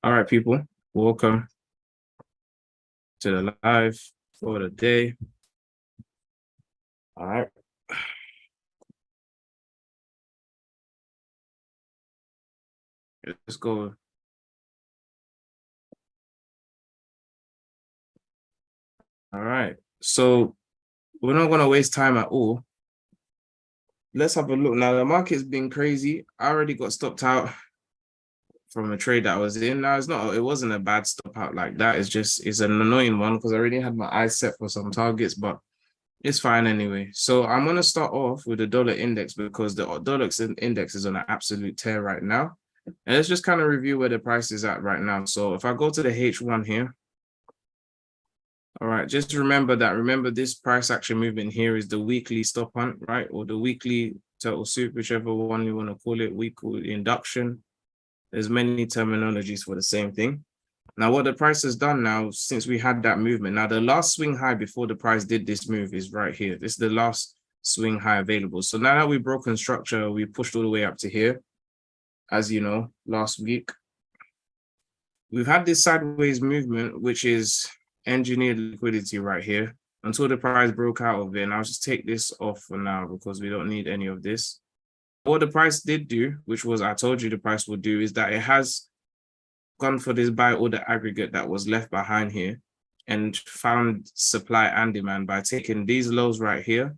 All right, people, welcome to the live for the day. All right. Let's go. All right. So we're not going to waste time at all. Let's have a look. Now, the market's been crazy. I already got stopped out from a trade that I was in. Now, it wasn't a bad stop out like that. It's an annoying one because I already had my eyes set for some targets, but it's fine anyway. So I'm going to start off with the dollar index because the dollar index is on an absolute tear right now. And let's just kind of review where the price is at right now. So if I go to the H1 here, all right, just remember this price action movement here is the weekly stop hunt, right? Or the weekly total soup, whichever one you want to call it, weekly induction. There's many terminologies for the same thing. Now, what the price has done now, since we had that movement, now the last swing high before the price did this move is right here. This is the last swing high available. So now that we've broken structure, we pushed all the way up to here, as you know, last week. We've had this sideways movement, which is engineered liquidity right here until the price broke out of it. And I'll just take this off for now because we don't need any of this. What the price did do, which was I told you the price would do, is that it has gone for this buy order aggregate that was left behind here and found supply and demand by taking these lows right here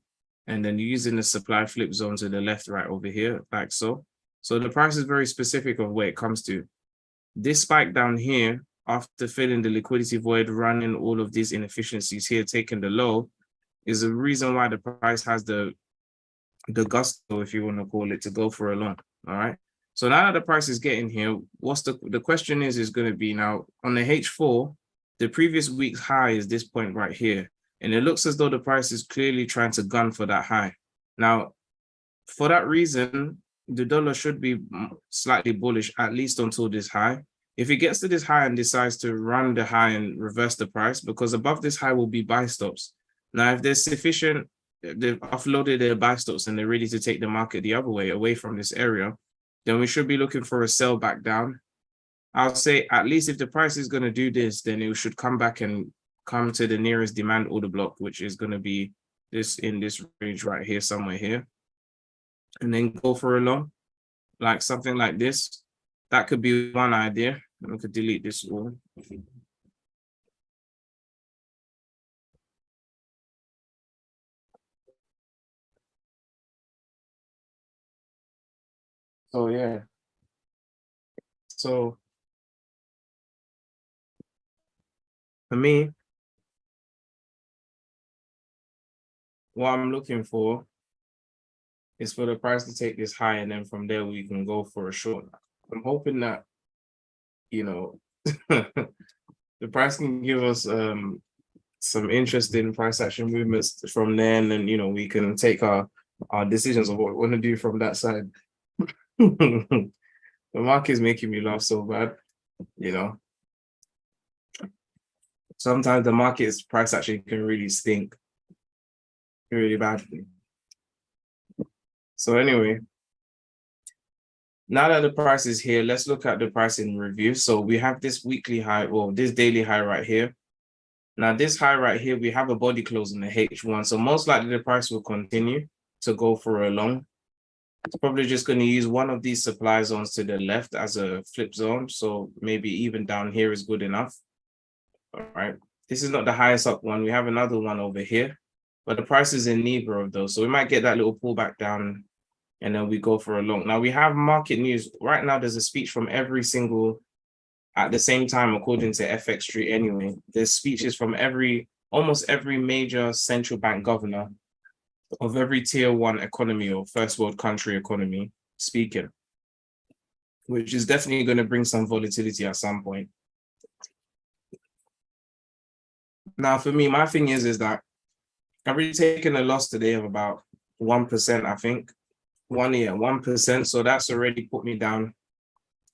and then using the supply flip zone to the left right over here, like so. So the price is very specific of where it comes to. This spike down here, after filling the liquidity void, running all of these inefficiencies here, taking the low, is the reason why the price has the gusto, if you want to call it, to go for a long. All right. So now that the price is getting here, what's the question is going to be now on the H4, the previous week's high is this point right here. And it looks as though the price is clearly trying to gun for that high. Now, for that reason, the dollar should be slightly bullish, at least until this high. If it gets to this high and decides to run the high and reverse the price, because above this high will be buy stops. Now, if there's sufficient, they've offloaded their buy stops and they're ready to take the market the other way, away from this area, then we should be looking for a sell back down. I'll say at least if the price is going to do this, then it should come back and come to the nearest demand order block, which is going to be this in this range right here, somewhere here, and then go for a long, like something like this. That could be one idea. We could delete this all. So yeah. So for me, what I'm looking for is for the price to take this high, and then from there we can go for a short. I'm hoping that, you know, the price can give us some interesting price action movements from there, and then we can take our decisions of what we want to do from that side. The market is making me laugh so bad, you know. Sometimes the market's price action can really stink really badly. So anyway, now that the price is here, let's look at the price in review. So we have this weekly high, or this daily high right here. Now this high right here, we have a body close in the H1. So most likely the price will continue to go for a long. It's probably just going to use one of these supply zones to the left as a flip zone. So maybe even down here is good enough. All right. This is not the highest up one. We have another one over here, but the price is in neither of those. So we might get that little pullback down and then we go for a long. Now we have market news. Right now, there's a speech from every single, at the same time, according to FX Street anyway, there's speeches from almost every major central bank governor of every tier one economy or first world country economy speaking, which is definitely going to bring some volatility at some point. Now, for me, my thing is that I've really taken a loss today of about 1%, I think. 1%. So that's already put me down.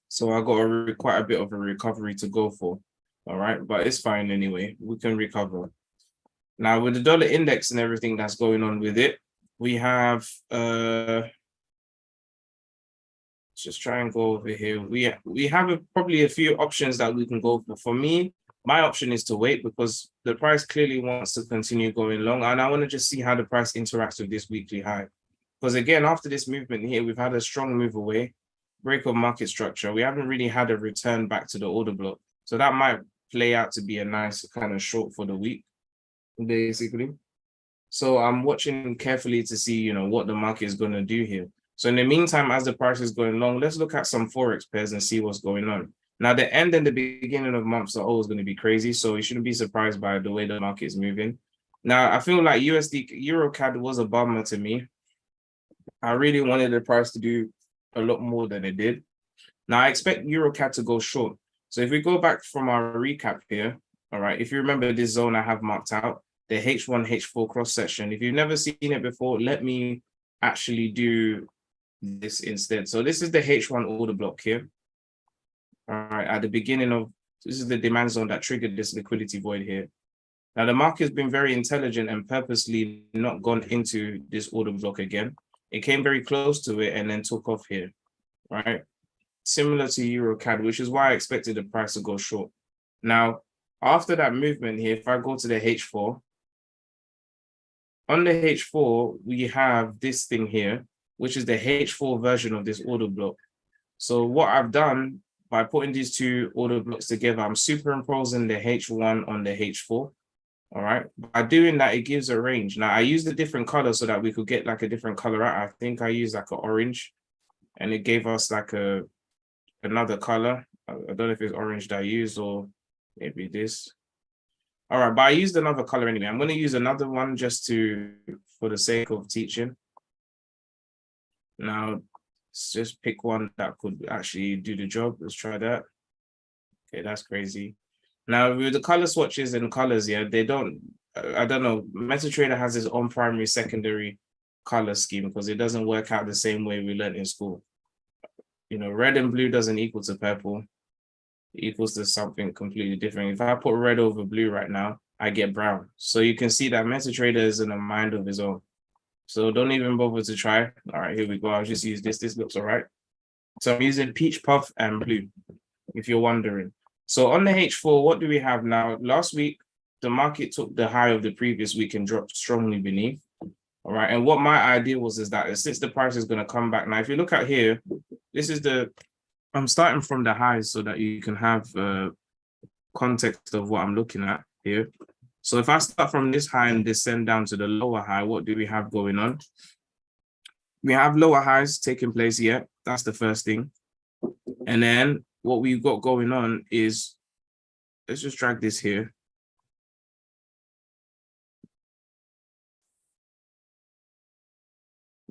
So I got quite a bit of a recovery to go for. All right. But it's fine anyway. We can recover. Now, with the dollar index and everything that's going on with it, we have just try and go over here. We have probably a few options that we can go for. For me, my option is to wait because the price clearly wants to continue going long, and I want to just see how the price interacts with this weekly high. Because again, after this movement here, we've had a strong move away, break of market structure. We haven't really had a return back to the order block, so that might play out to be a nice kind of short for the week, basically. So I'm watching carefully to see, you know, what the market is going to do here. So in the meantime, as the price is going long, let's look at some Forex pairs and see what's going on. Now, the end and the beginning of months are always going to be crazy, so you shouldn't be surprised by the way the market is moving. Now, I feel like USD EuroCAD was a bummer to me. I really wanted the price to do a lot more than it did. Now, I expect EuroCAD to go short. So if we go back from our recap here, all right, if you remember this zone I have marked out, the H1, H4 cross section. If you've never seen it before, let me actually do this instead. So this is the H1 order block here. All right, at the beginning of, this is the demand zone that triggered this liquidity void here. Now the market has been very intelligent and purposely not gone into this order block again. It came very close to it and then took off here, right? Similar to EuroCAD, which is why I expected the price to go short. Now, after that movement here, if I go to the H4, on the H4, we have this thing here, which is the H4 version of this order block. So what I've done by putting these two order blocks together, I'm superimposing the H1 on the H4. All right. By doing that, it gives a range. Now I used a different color so that we could get like a different color out. I think I used like an orange and it gave us like another color. I don't know if it's orange that I used or maybe this. All right, but I used another color anyway. I'm going to use another one just for the sake of teaching. Now, let's just pick one that could actually do the job. Let's try that. Okay, that's crazy. Now, with the color swatches and colors, yeah, they don't, I don't know, MetaTrader has its own primary, secondary color scheme because it doesn't work out the same way we learned in school. You know, red and blue doesn't equal to purple. It equals to something completely different. If I put red over blue right now, I get brown. So you can see that MetaTrader is in a mind of his own. So don't even bother to try. All right, here we go. I'll just use this. This looks all right. So I'm using peach puff and blue, if you're wondering. So on the H4, what do we have now? Last week, the market took the high of the previous week and dropped strongly beneath. All right. And what my idea was is that since the price is going to come back. Now, if you look at here, this is I'm starting from the highs so that you can have context of what I'm looking at here. So if I start from this high and descend down to the lower high, what do we have going on? We have lower highs taking place here. That's the first thing. And then what we've got going on is, let's just drag this here.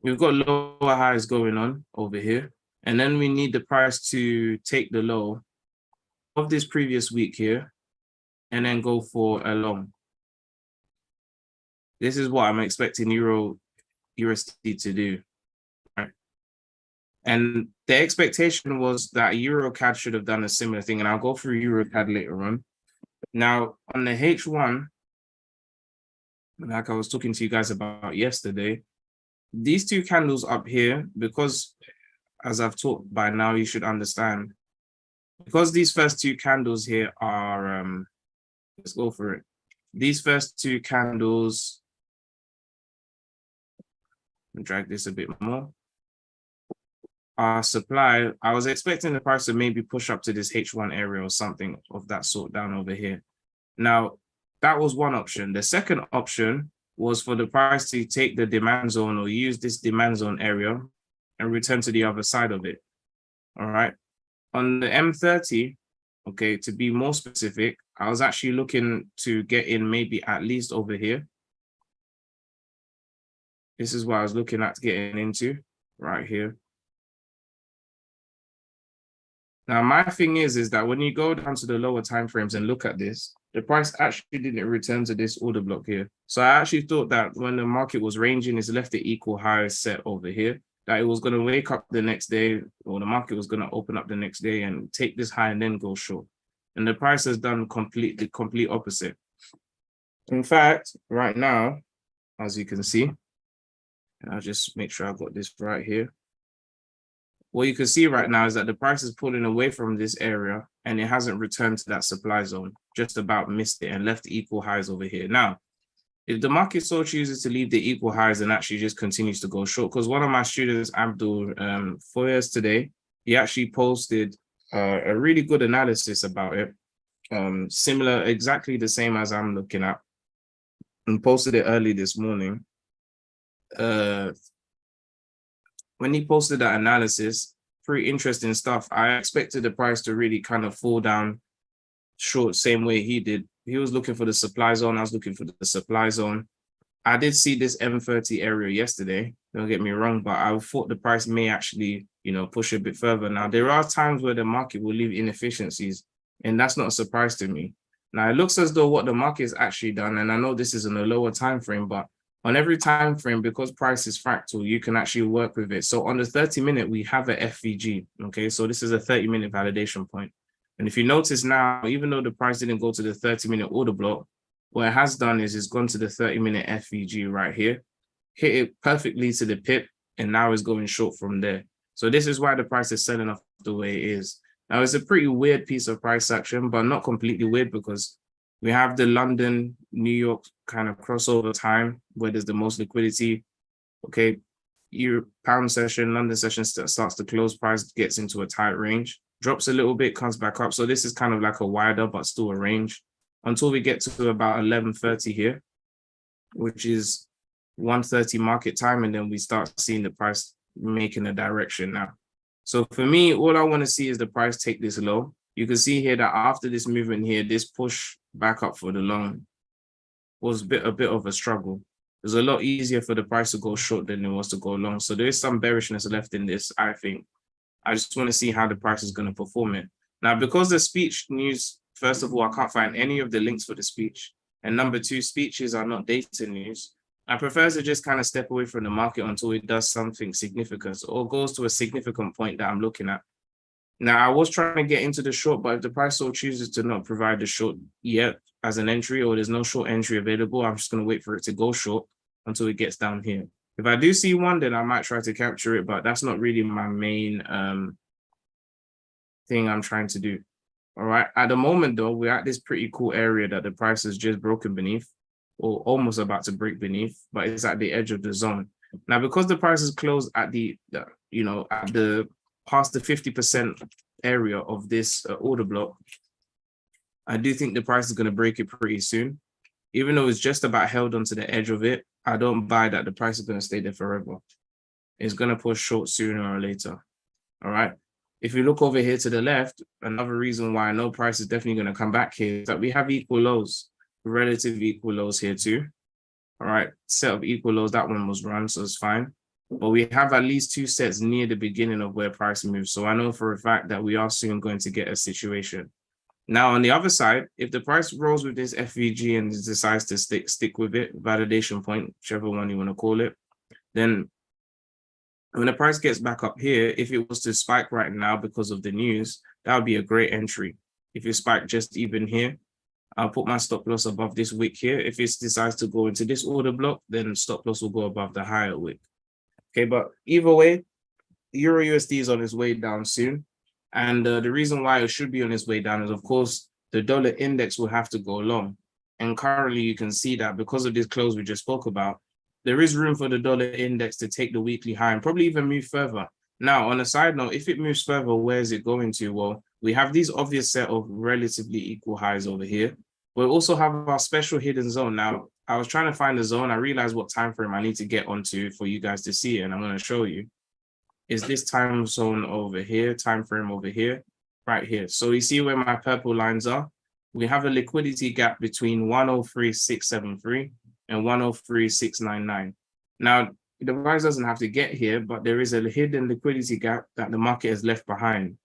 We've got lower highs going on over here. And then we need the price to take the low of this previous week here and then go for a long. This is what I'm expecting USD to do. Right? And the expectation was that EuroCAD should have done a similar thing. And I'll go through EuroCAD later on. Now, on the H1, like I was talking to you guys about yesterday, these two candles up here, because as I've taught by now, you should understand, because these first two candles here are, let's go for it. These first two candles, drag this a bit more. Our supply, I was expecting the price to maybe push up to this H1 area or something of that sort down over here. Now, that was one option. The second option was for the price to take the demand zone or use this demand zone area and return to the other side of it. All right. On the M30, okay, to be more specific, I was actually looking to get in maybe at least over here. This is what I was looking at getting into right here. Now, my thing is that when you go down to the lower timeframes and look at this, the price actually didn't return to this order block here. So I actually thought that when the market was ranging, it's left the equal highs set over here, that it was going to wake up the next day, or the market was going to open up the next day and take this high and then go short. And the price has done the complete opposite. In fact, right now, as you can see, I'll just make sure I've got this right here. what you can see right now is that the price is pulling away from this area and it hasn't returned to that supply zone, just about missed it and left equal highs over here. Now, if the market so chooses to leave the equal highs and actually just continues to go short, because one of my students, Abdul Foyers today, he actually posted a really good analysis about it, similar, exactly the same as I'm looking at, and posted it early this morning. When he posted that analysis, pretty interesting stuff. I expected the price to really kind of fall down short, same way he did. He was looking for the supply zone. I was looking for the supply zone. I did see this M30 area yesterday. Don't get me wrong, but I thought the price may actually, push a bit further. Now, there are times where the market will leave inefficiencies, and that's not a surprise to me. Now, it looks as though what the market has actually done, and I know this is in a lower time frame, but on every time frame, because price is fractal, you can actually work with it. So on the 30-minute, we have a FVG. Okay, so this is a 30-minute validation point. And if you notice now, even though the price didn't go to the 30-minute order block, what it has done is it's gone to the 30-minute FVG right here, hit it perfectly to the pip, and now it's going short from there. So this is why the price is selling off the way it is. Now, it's a pretty weird piece of price action, but not completely weird, because we have the London, New York kind of crossover time where there's the most liquidity. Okay, pound session, London session starts to close, price gets into a tight range, drops a little bit, comes back up. So this is kind of like a wider, but still a range until we get to about 11:30 here, which is 1:30 market time. And then we start seeing the price making a direction now. So for me, all I want to see is the price take this low. You can see here that after this movement here, this push back up for the long was a bit of a struggle. It was a lot easier for the price to go short than it was to go long. So there is some bearishness left in this, I think. I just want to see how the price is going to perform it. Now, because the speech news, first of all, I can't find any of the links for the speech. And number two, speeches are not data news. I prefer to just kind of step away from the market until it does something significant or goes to a significant point that I'm looking at. Now, I was trying to get into the short, but if the price so chooses to not provide the short yet as an entry, or there's no short entry available, I'm just going to wait for it to go short until it gets down here. If I do see one, then I might try to capture it, but that's not really my main thing I'm trying to do. All right. At the moment, though, we're at this pretty cool area that the price has just broken beneath, or almost about to break beneath, but it's at the edge of the zone. Now, because the price is closed at past the 50% area of this order block, I do think the price is going to break it pretty soon. Even though it's just about held onto the edge of it, I don't buy that the price is going to stay there forever. It's going to push short sooner or later. All right. If you look over here to the left, another reason why I know price is definitely going to come back here is that we have equal lows, relative equal lows here too. All right. Set of equal lows, that one was run, so it's fine. But we have at least two sets near the beginning of where price moves. So I know for a fact that we are soon going to get a situation. Now, on the other side, if the price rolls with this FVG and decides to stick with it, validation point, whichever one you want to call it, then when the price gets back up here, if it was to spike right now because of the news, that would be a great entry. If it spiked just even here, I'll put my stop loss above this wick here. If it decides to go into this order block, then stop loss will go above the higher wick. Okay, but either way, Euro USD is on its way down soon. And the reason why it should be on its way down is, of course, the dollar index will have to go long. And currently, you can see that because of this close we just spoke about, there is room for the dollar index to take the weekly high and probably even move further. Now, on a side note, if it moves further, where is it going to? Well, we have these obvious set of relatively equal highs over here. We also have our special hidden zone. Now, I was trying to find the zone. I realized what time frame I need to get onto for you guys to see it, and I'm going to show you. Is this time zone over here, time frame over here, right here. So you see where my purple lines are? We have a liquidity gap between 103.673 and 103.699. Now, the price doesn't have to get here, but there is a hidden liquidity gap that the market has left behind,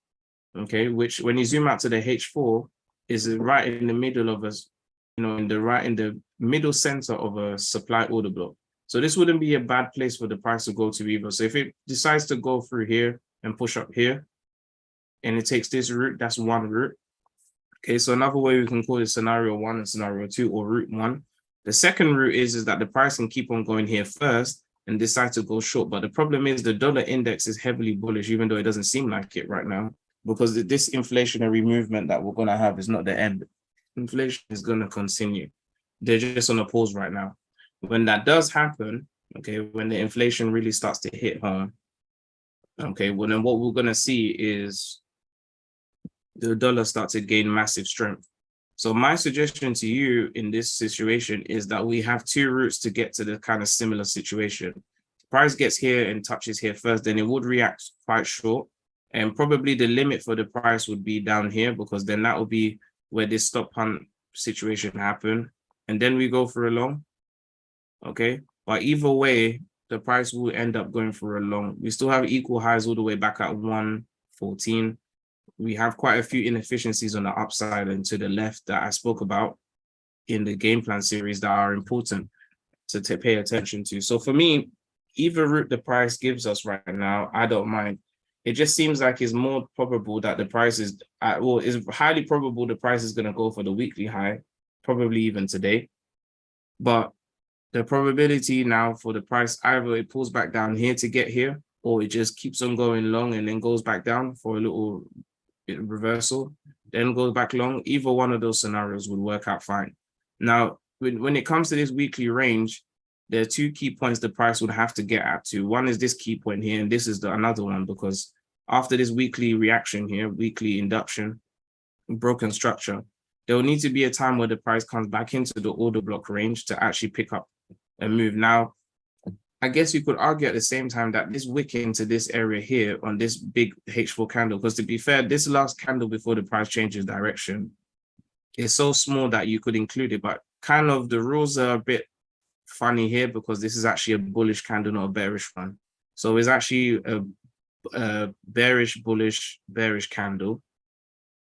okay, which when you zoom out to the H4 is right in the middle of us, in the middle center of a supply order block. So this wouldn't be a bad place for the price to go to either. So if it decides to go through here and push up here, and it takes this route, that's one route. Okay, so another way we can call it scenario 1 and scenario 2, or route 1. The second route is that the price can keep on going here first, and decide to go short. But the problem is the dollar index is heavily bullish, even though it doesn't seem like it right now, because this inflationary movement that we're going to have is not the end. Inflation is going to continue. They're just on a pause right now. When that does happen, okay, when the inflation really starts to hit home, okay, well, then what we're going to see is the dollar start to gain massive strength. So my suggestion to you in this situation is that we have two routes to get to the kind of similar situation. Price gets here and touches here first, then it would react quite short. And probably the limit for the price would be down here, because then that will be where this stop hunt situation happen. And then we go for a long, okay? But either way, the price will end up going for a long. We still have equal highs all the way back at 114. We have quite a few inefficiencies on the upside and to the left that I spoke about in the game plan series that are important to pay attention to. So for me, either route the price gives us right now, I don't mind. It just seems like it's more probable that the price is, well, it's highly probable the price is going to go for the weekly high, probably even today. But the probability now for the price, either it pulls back down here to get here, or it just keeps on going long and then goes back down for a little reversal, then goes back long. Either one of those scenarios would work out fine. Now, when it comes to this weekly range, there are two key points the price would have to get at to. One is this key point here, and this is another one, because after this weekly reaction here, weekly induction, broken structure, there will need to be a time where the price comes back into the order block range to actually pick up a move. Now, I guess you could argue at the same time that this wick into this area here on this big H4 candle, because to be fair, this last candle before the price changes direction is so small that you could include it, but kind of the rules are a bit funny here because this is actually a bullish candle, not a bearish one. So it's actually a bearish, bullish, bearish candle.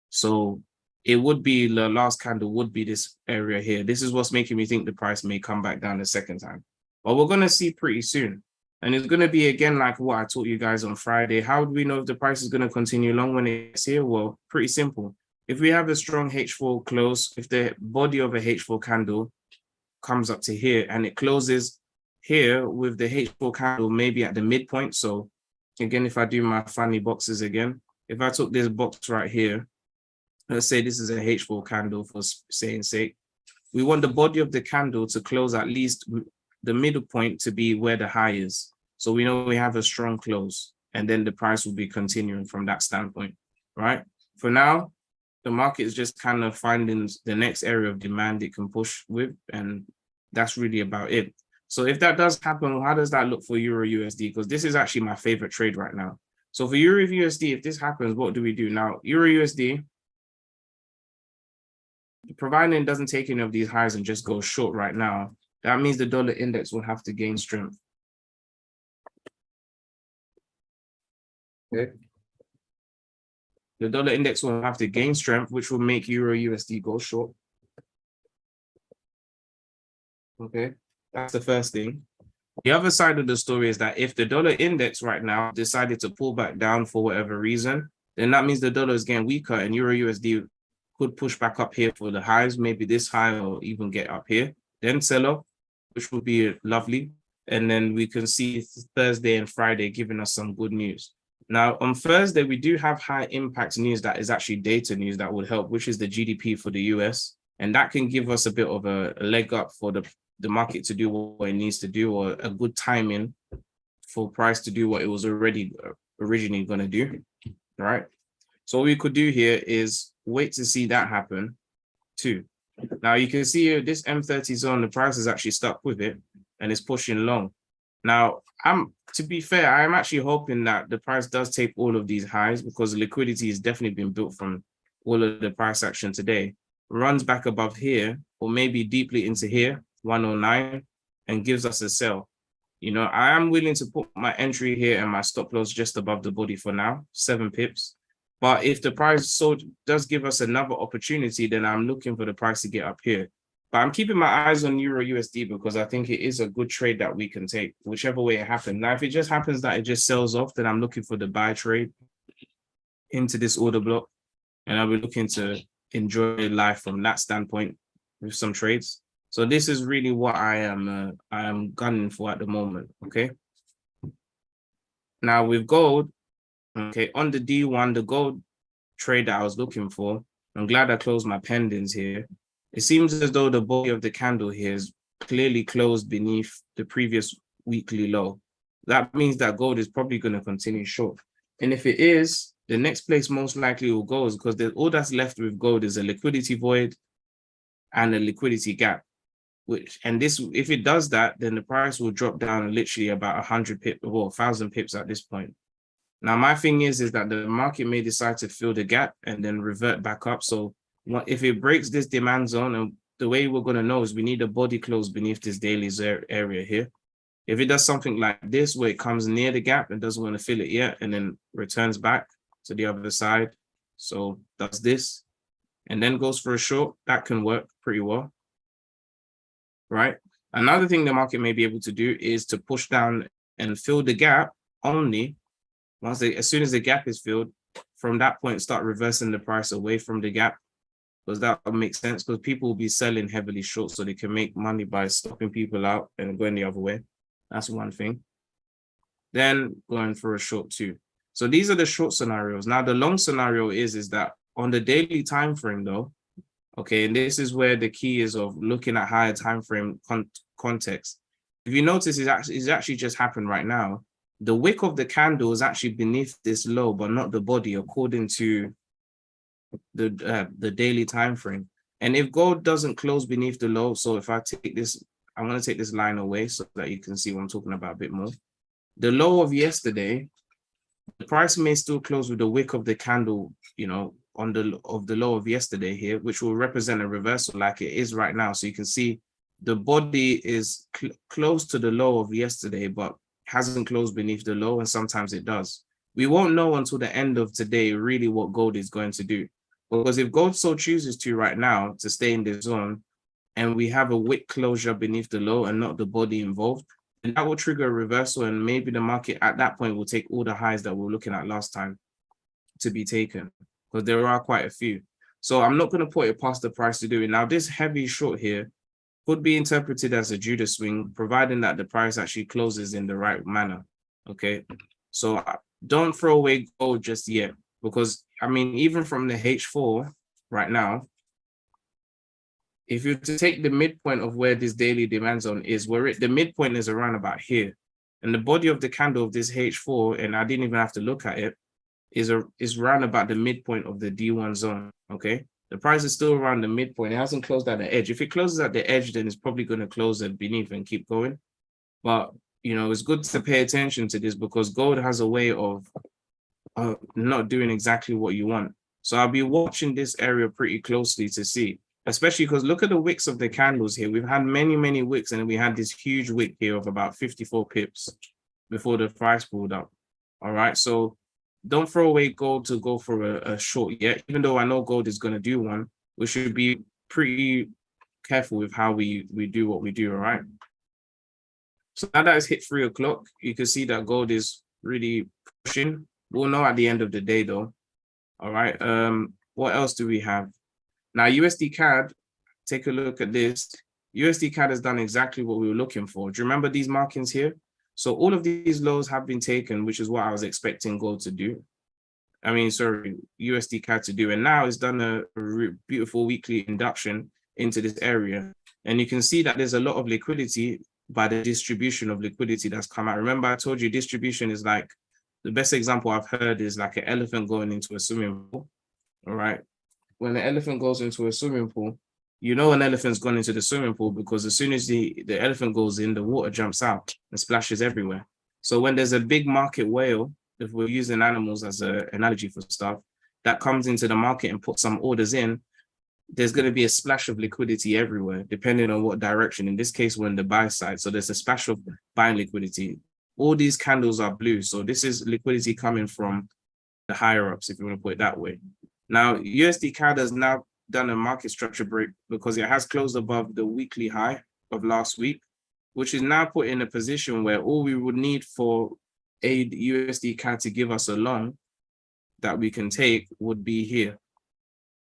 So it would be, the last candle would be this area here. This is what's making me think the price may come back down a second time. But we're going to see pretty soon. And it's going to be, again, like what I taught you guys on Friday. How do we know if the price is going to continue long when it's here? Well, pretty simple. If we have a strong H4 close, if the body of a H4 candle comes up to here and it closes here with the H4 candle maybe at the midpoint. So again, if I do my funny boxes again, if I took this box right here, let's say this is a H4 candle for saying sake, we want the body of the candle to close at least the middle point to be where the high is. So we know we have a strong close, and then the price will be continuing from that standpoint, right? For now, the market is just kind of finding the next area of demand it can push with, and that's really about it. So if that does happen, how does that look for Euro USD? Because this is actually my favorite trade right now. So for Euro USD, if this happens, what do we do? Now, Euro USD, providing it doesn't take any of these highs and just go short right now, that means the dollar index will have to gain strength. Okay. The dollar index will have to gain strength, which will make Euro USD go short. Okay, that's the first thing. The other side of the story is that if the dollar index right now decided to pull back down for whatever reason, then that means the dollar is getting weaker and Euro USD could push back up here for the highs, maybe this high or even get up here, then sell off, which would be lovely. And then we can see Thursday and Friday giving us some good news. Now, on Thursday, we do have high impact news that is actually data news that would help, which is the GDP for the US. And that can give us a bit of a leg up for the market to do what it needs to do, or a good timing for price to do what it was already originally going to do, right? So what we could do here is wait to see that happen too. Now you can see here, this M30 zone, the price is actually stuck with it and it's pushing long. Now, to be fair, I'm actually hoping that the price does take all of these highs, because liquidity has definitely been built from all of the price action today, runs back above here, or maybe deeply into here, 109, and gives us a sell. You know, I am willing to put my entry here and my stop loss just above the body for now, 7 pips. But if the price does give us another opportunity, then I'm looking for the price to get up here. But I'm keeping my eyes on Euro USD because I think it is a good trade that we can take, whichever way it happens. Now, if it just happens that it just sells off, then I'm looking for the buy trade into this order block. And I'll be looking to enjoy life from that standpoint with some trades. So this is really what I am gunning for at the moment. Okay. Now with gold, okay, on the D1, the gold trade that I was looking for, I'm glad I closed my pendings here. It seems as though the body of the candle here is clearly closed beneath the previous weekly low. That means that gold is probably going to continue short. And if it is, the next place most likely will go is because all that's left with gold is a liquidity void and a liquidity gap. And this, if it does that, then the price will drop down literally about 100 pips or 1,000 pips at this point. Now, my thing is that the market may decide to fill the gap and then revert back up. So if it breaks this demand zone, and the way we're going to know is we need a body close beneath this daily area here. If it does something like this, where it comes near the gap and doesn't want to fill it yet, and then returns back to the other side, so does this, and then goes for a short, that can work pretty well, right? Another thing the market may be able to do is to push down and fill the gap only as soon as the gap is filled. From that point, start reversing the price away from the gap, because that would make sense, because people will be selling heavily short so they can make money by stopping people out and going the other way. That's one thing. Then going for a short too. So these are the short scenarios. Now the long scenario is that on the daily time frame though, okay, and this is where the key is of looking at higher time frame context. If you notice, it's actually just happened right now. The wick of the candle is actually beneath this low, but not the body, according to the daily time frame. And if gold doesn't close beneath the low, so if I take this, I'm going to take this line away so that you can see what I'm talking about a bit more. The low of yesterday, the price may still close with the wick of the candle, you know, on the low of yesterday here, which will represent a reversal like it is right now. So you can see the body is close to the low of yesterday, but hasn't closed beneath the low, and sometimes it does. We won't know until the end of today really what gold is going to do, because if gold so chooses to right now to stay in the zone, and we have a wick closure beneath the low and not the body involved, and that will trigger a reversal, and maybe the market at that point will take all the highs that we were looking at last time to be taken, because there are quite a few. So I'm not going to put it past the price to do it. Now, this heavy short here could be interpreted as a Judas swing, providing that the price actually closes in the right manner. Okay, so don't throw away gold just yet, because I mean, even from the H4 right now, if you to take the midpoint of where this daily demand zone is, the midpoint is around about here, and the body of the candle of this H4, and I didn't even have to look at it, is around about the midpoint of the D1 zone. Okay, the price is still around the midpoint. It hasn't closed at the edge. If it closes at the edge, then it's probably going to close at beneath and keep going. But you know, it's good to pay attention to this, because gold has a way of not doing exactly what you want. So I'll be watching this area pretty closely to see, especially because look at the wicks of the candles here. We've had many wicks, and we had this huge wick here of about 54 pips before the price pulled up. All right, so don't throw away gold to go for a short yet. Even though I know gold is going to do one, we should be pretty careful with how we do what we do. All right. So now that it's hit 3 o'clock, you can see that gold is really pushing. We'll know at the end of the day though. All right. What else do we have? Now USD CAD, take a look at this. USD CAD has done exactly what we were looking for. Do you remember these markings here? So all of these lows have been taken, which is what I was expecting gold to do. I mean, sorry, USD CAD to do. And now it's done a beautiful weekly induction into this area. And you can see that there's a lot of liquidity by the distribution of liquidity that's come out. Remember, I told you distribution is like, the best example I've heard is like an elephant going into a swimming pool. All right. When the elephant goes into a swimming pool, you know an elephant's gone into the swimming pool, because as soon as the elephant goes in, the water jumps out and splashes everywhere. So when there's a big market whale, if we're using animals as an analogy for stuff, that comes into the market and puts some orders in, there's going to be a splash of liquidity everywhere, depending on what direction. In this case, we're on the buy side. So there's a splash of buying liquidity. All these candles are blue. So this is liquidity coming from the higher ups, if you want to put it that way. Now, USD CAD has now done a market structure break, because it has closed above the weekly high of last week, which is now put in a position where all we would need for a USD CAD to give us a long that we can take would be here.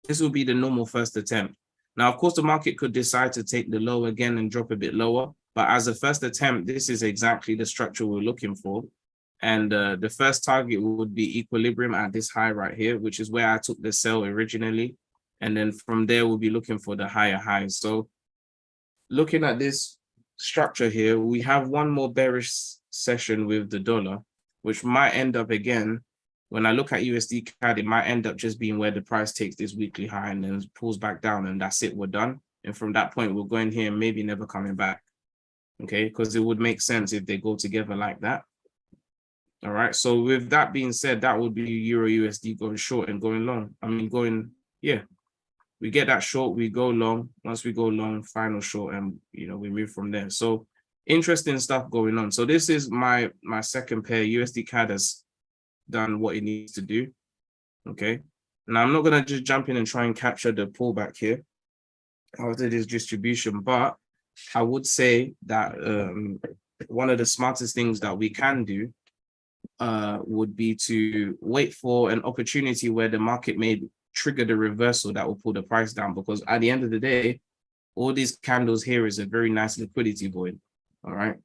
This will be the normal first attempt. Now, of course, the market could decide to take the low again and drop a bit lower. But as a first attempt, this is exactly the structure we're looking for. And the first target would be equilibrium at this high right here, which is where I took the sell originally. And then from there, we'll be looking for the higher highs. So looking at this structure here, we have one more bearish session with the dollar, which might end up again, when I look at USD CAD, it might end up just being where the price takes this weekly high and then pulls back down, and that's it, we're done. And from that point, we're going here and maybe never coming back. Okay, because it would make sense if they go together like that. All right, so with that being said, that would be Euro USD going short and going long. I mean, yeah. We get that short, we go long. Once we go long, final short, and we move from there. So interesting stuff going on. So this is my second pair. USD CAD has done what it needs to do. Okay. Now I'm not gonna just jump in and try and capture the pullback here after this distribution, but I would say that one of the smartest things that we can do would be to wait for an opportunity where the market may trigger the reversal that will pull the price down, because at the end of the day, all these candles here is a very nice liquidity void, all right,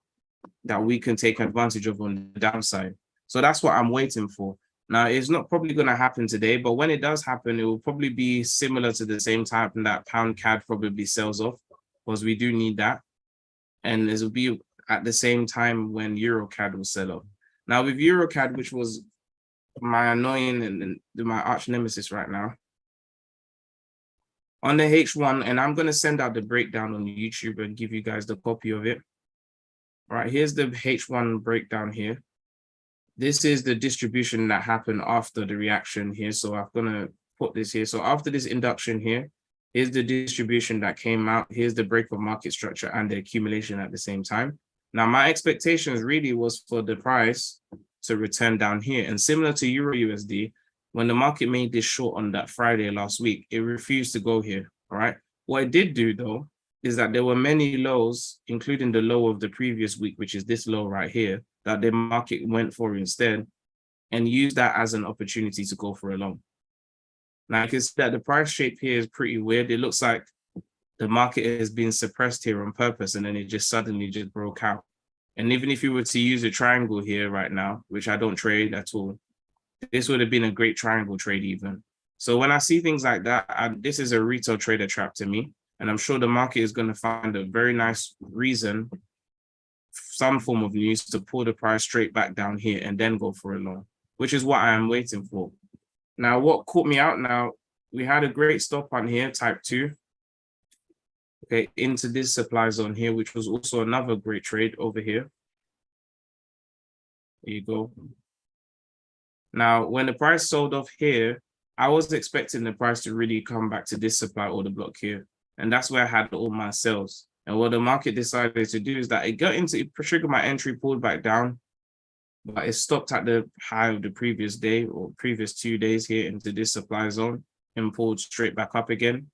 that we can take advantage of on the downside. So that's what I'm waiting for. Now, it's not probably going to happen today, but when it does happen, it will probably be similar to the same time that pound CAD probably sells off, because we do need that. And this will be at the same time when Euro CAD will sell off. Now, with Euro CAD, which was my annoying and my arch nemesis right now, on the H1, and I'm going to send out the breakdown on YouTube and give you guys the copy of it. All right, here's the H1 breakdown here. This is the distribution that happened after the reaction here. So I'm going to put this here. So after this induction here, here's the distribution that came out. Here's the break of market structure and the accumulation at the same time. Now, my expectations really was for the price to return down here. And similar to Euro USD, when the market made this short on that Friday last week, it refused to go here, all right? What it did do, though, is that there were many lows, including the low of the previous week, which is this low right here, that the market went for instead, and used that as an opportunity to go for a long. Now, you can see that the price shape here is pretty weird. It looks like the market has been suppressed here on purpose, and then it just suddenly just broke out. And even if you were to use a triangle here right now, which I don't trade at all, this would have been a great triangle trade even. So when I see things like that, this is a retail trader trap to me. And I'm sure the market is going to find a very nice reason, some form of news, to pull the price straight back down here and then go for a long, which is what I am waiting for. Now, what caught me out now, we had a great stop on here, type 2. Okay, into this supply zone here, which was also another great trade over here. There you go. Now, when the price sold off here, I was expecting the price to really come back to this supply order block here. And that's where I had all my sells. And what the market decided to do is that it triggered my entry, pulled back down, but it stopped at the high of the previous day or previous 2 days here into this supply zone and pulled straight back up again.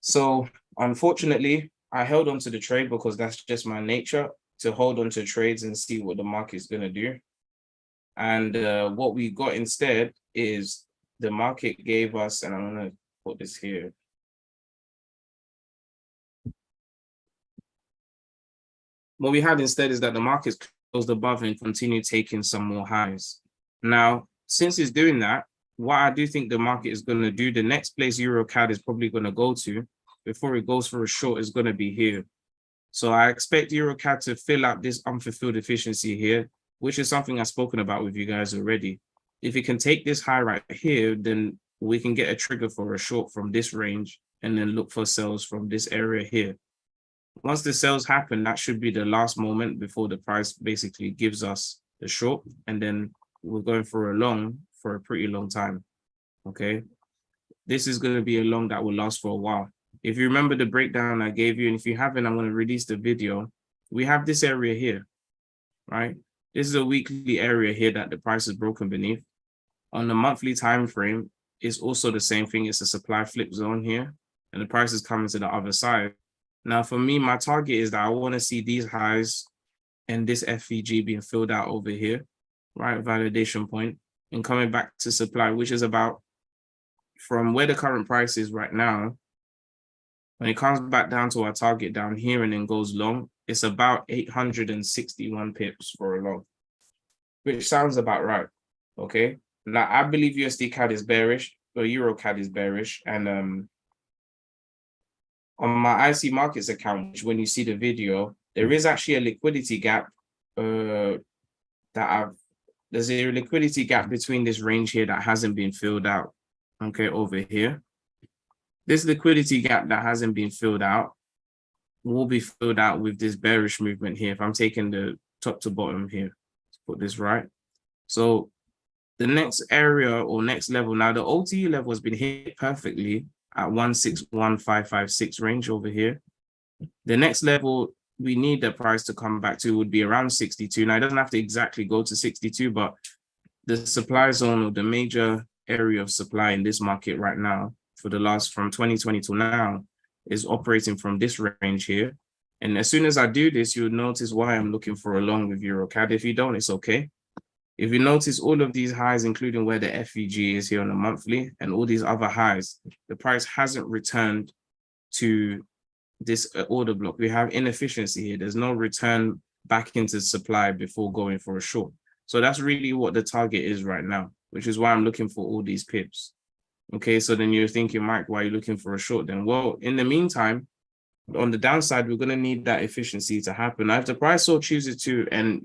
So unfortunately, I held on to the trade because that's just my nature, to hold on to trades and see what the market's going to do. And what we got instead is the market gave us, and I'm going to put this here. What we had instead is that the market's closed above and continued taking some more highs. Now, since it's doing that, what I do think the market is going to do, the next place Euro CAD is probably going to go to before it goes for a short is going to be here. So I expect Euro CAD to fill out this unfulfilled efficiency here, which is something I've spoken about with you guys already. If it can take this high right here, then we can get a trigger for a short from this range and then look for sells from this area here. Once the sales happen, that should be the last moment before the price basically gives us the short, and then we're going for a long for a pretty long time, okay? This is going to be a long that will last for a while. If you remember the breakdown I gave you, and if you haven't, I'm going to release the video. We have this area here, right? This is a weekly area here that the price is broken beneath. On the monthly time frame, it's also the same thing. It's a supply flip zone here, and the price is coming to the other side. Now, for me, my target is that I want to see these highs and this FVG being filled out over here, right? Validation point, and coming back to supply, which is about from where the current price is right now When it comes back down to our target down here and then goes long, it's about 861 pips for a long, which sounds about right. Okay. Now I believe USD CAD is bearish, or Euro CAD is bearish, and on my IC Markets account, which when you see the video, there is actually a liquidity gap. There's a liquidity gap between this range here that hasn't been filled out. Okay, over here. This liquidity gap that hasn't been filled out will be filled out with this bearish movement here. If I'm taking the top to bottom here, let's put this right. So the next area or next level, now the OTE level has been hit perfectly at 161556 range over here. The next level we need the price to come back to would be around 62. Now it doesn't have to exactly go to 62, but the supply zone or the major area of supply in this market right now for the last from 2020 to now is operating from this range here. And as soon as I do this, you'll notice why I'm looking for a long with EuroCAD. If you don't, it's okay. If you notice all of these highs, including where the FVG is here on the monthly and all these other highs, the price hasn't returned to this order block. We have inefficiency here. There's no return back into supply before going for a short. So that's really what the target is right now, which is why I'm looking for all these pips. Okay, so then you're thinking, Mike, why are you looking for a short then? Well, in the meantime, on the downside, we're going to need that efficiency to happen. Now, if the price so chooses to, and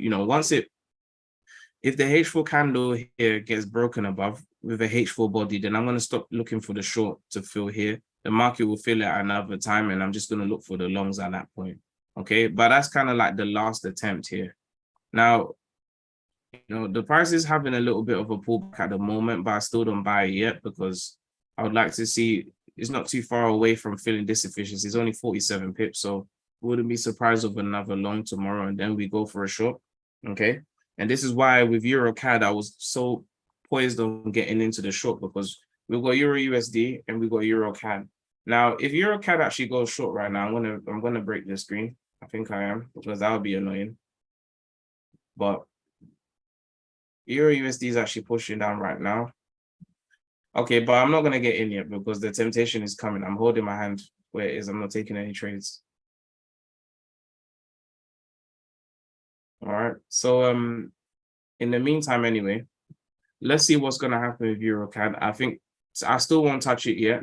if the H4 candle here gets broken above with a H4 body, then I'm going to stop looking for the short to fill here. The market will fill it at another time, and I'm just going to look for the longs at that point. Okay, but that's kind of like the last attempt here. Now, the price is having a little bit of a pullback at the moment, but I still don't buy it yet because I would like to see it's not too far away from filling this efficiency. It's only 47 pips, so wouldn't be surprised of another long tomorrow, and then we go for a short. Okay, and this is why with EuroCAD I was so poised on getting into the short because we've got Euro USD and we've got EuroCAD. Now, if EuroCAD actually goes short right now, I'm gonna break the screen. I think I am because that would be annoying, but Euro USD is actually pushing down right now. Okay, but I'm not going to get in yet because the temptation is coming. I'm holding my hand where it is. I'm not taking any trades. All right. So in the meantime, anyway, let's see what's going to happen with EuroCAD. I think I still won't touch it yet.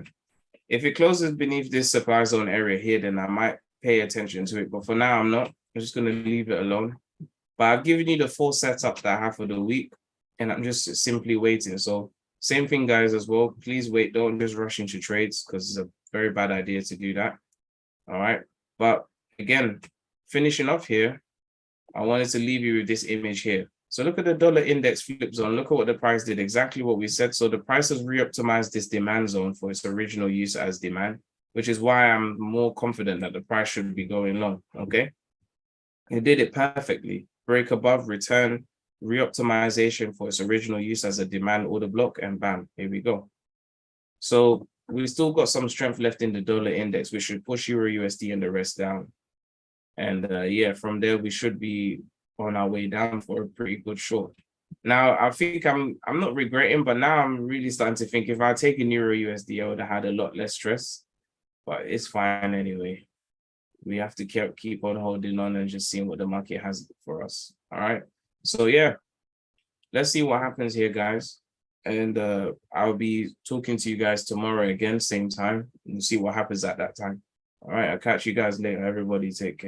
If it closes beneath this supply zone area here, then I might pay attention to it. But for now, I'm not. I'm just going to leave it alone. But I've given you the full setup that I have for the week, and I'm just simply waiting. So same thing, guys, as well. Please wait. Don't just rush into trades because it's a very bad idea to do that. All right. But again, finishing off here, I wanted to leave you with this image here. So look at the dollar index flip zone. Look at what the price did. Exactly what we said. So the price has re-optimized this demand zone for its original use as demand, which is why I'm more confident that the price should be going long. Okay. It did it perfectly. Break above, return, re-optimization for its original use as a demand order block, and bam, here we go. So we still got some strength left in the dollar index, which should push Euro USD and the rest down. And yeah, from there we should be on our way down for a pretty good short. Now I think I'm not regretting, but now I'm really starting to think if I take in Euro USD, I would have had a lot less stress. But it's fine anyway. We have to keep on holding on and just seeing what the market has for us. All right. So yeah, let's see what happens here, guys. And I'll be talking to you guys tomorrow again, same time. We'll see what happens at that time. All right. I'll catch you guys later. Everybody take care.